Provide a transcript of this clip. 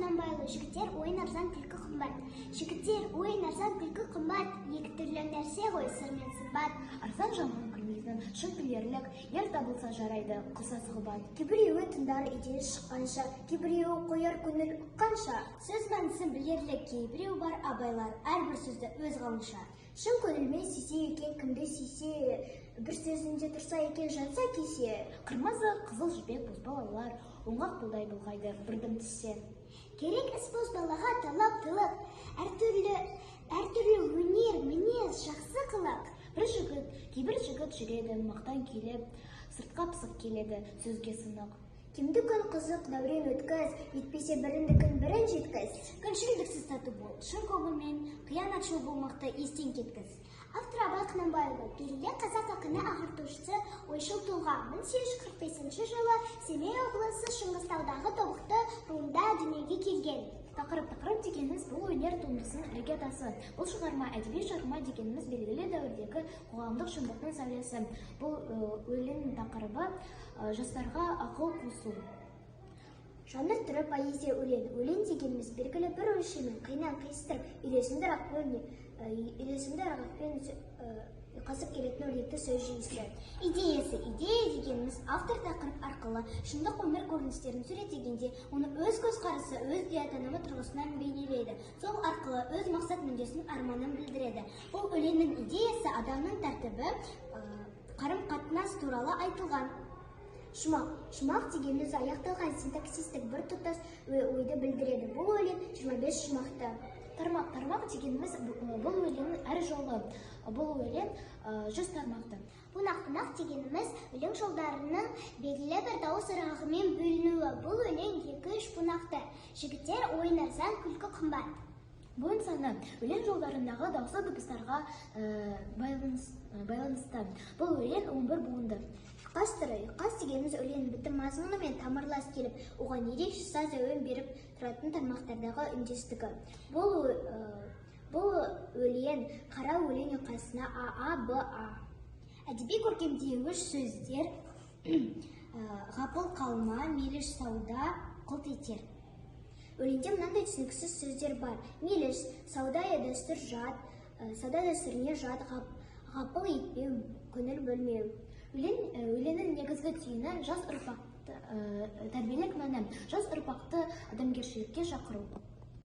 Құнанбайұлы. Жігіттер, ойын арзан, күлкі қымбат. Жігіттер, ойын арзан, күлкі қымбат. Екі түрлі нәрсе ғой, сыр мен сымбат. Арзан жағын күлмейтін, шын білерлік, ер табылса жарайды, қылса сұхбат. Кейбіреуі тыңдар идея шыққанша, кейбіреуі қояр көңіл ұққанша. Сөз мәнісін білерлік, кейбіреу бар абайлар, әрбір сөзді өз қалынша. Шын көңілмен сүйсе екен, кімді сүйсе, бір сөзінде тұрса екен, жанса кесе. Қырмызы, қызыл жібек бозбалалар, оңақ бұлдай бұлғайды бірдім түссе. Керек іс бозбалаға талап тылық, әртүрлі өнер, мінез, жақсы қылық. Кейбір жігіт жүреді, мақтан келіп, сыртқа пысық келеді, сөзге сынық. Кімді күн қызық, дәурен өткіз, етпесе біріндікін бірін жеткіз. Күншілдіксіз тату бол, шын көңілмен, қиянатшыл болмақты естен кеткіз. Автор Абай Құнанбайұлы, белгілі қазақ ақыны ағартушысы, ойшыл тұлға. 1845 жылы Семей облысы Шыңғыстаудағы Тобықты руында дүниеге келген. Тақырып дегеніміз бұл өнер туындысының іргетасы. Бұл шығарма, әдеби шығарма дегеніміз белгілі дәуірдегі қоғамдық шындықтың сәулесі. Бұл өлең тақырыбы жастарға ақыл қосу. Жанр түрі поэзия өлең. Өлең дегеніміз белгілі бір өлшеммен қайнан қиыстырып, үйлесімді рағатпен қасып келетін өлеңді сөз жүйесі. Идея дегеніміз автор тақырып арқылы шындық өмір көріністерін суреттегенде, оны өз көзқарасы, өз дүниетанымы тұрғысынан бейнелейді. Сол арқылы өз мақсат мүддесін арманын білдіреді. Бұл өлеңнің идеясы адамның тәртібі, қарым-қатынас туралы айтылған. Шумақ дегеніміз аяқталған синтаксистік бір тұтас ойды білдіреді. Бұл өлең 25 шумақты. Тармақ дегеніміз бұл өлеңнің әр жолы. Бұл өлең 100 тармақты. Бунақ дегеніміз өлең жолдарының белгілі бір дауыс ырғағымен бөлінуі. Бұл өлең 2-3 бунақты. Жігіттер, ойын арзан, күлкі қымбат. Буын саны өлең жолдарындағы дауысты дыбыстарға байланысты. Бұл өлең 11 буынды. Ұйқас дегеніміз өлең бітім мазмұнымен тамырлас келіп, оған ерекше саз әуен беріп тұратын тармақтардағы үндестігі. Бұл өлең қара өлең ұйқасына А, Б, А. Әдеби көркемдеуіш сөздер ғапыл қалма, меліш сауда, қылт етер. Өлеңде мынандай түсініксіз сөздер бар. Меліш, сауда дәстүр жат, сауда дәстүріне жат, ғапыл етпеу, көңіл бөлмеу. Өлеңнің негізгі түйіні жас ұрпақты тәрбиелік мәні, жас ұрпақты адамгершілікке шақыру.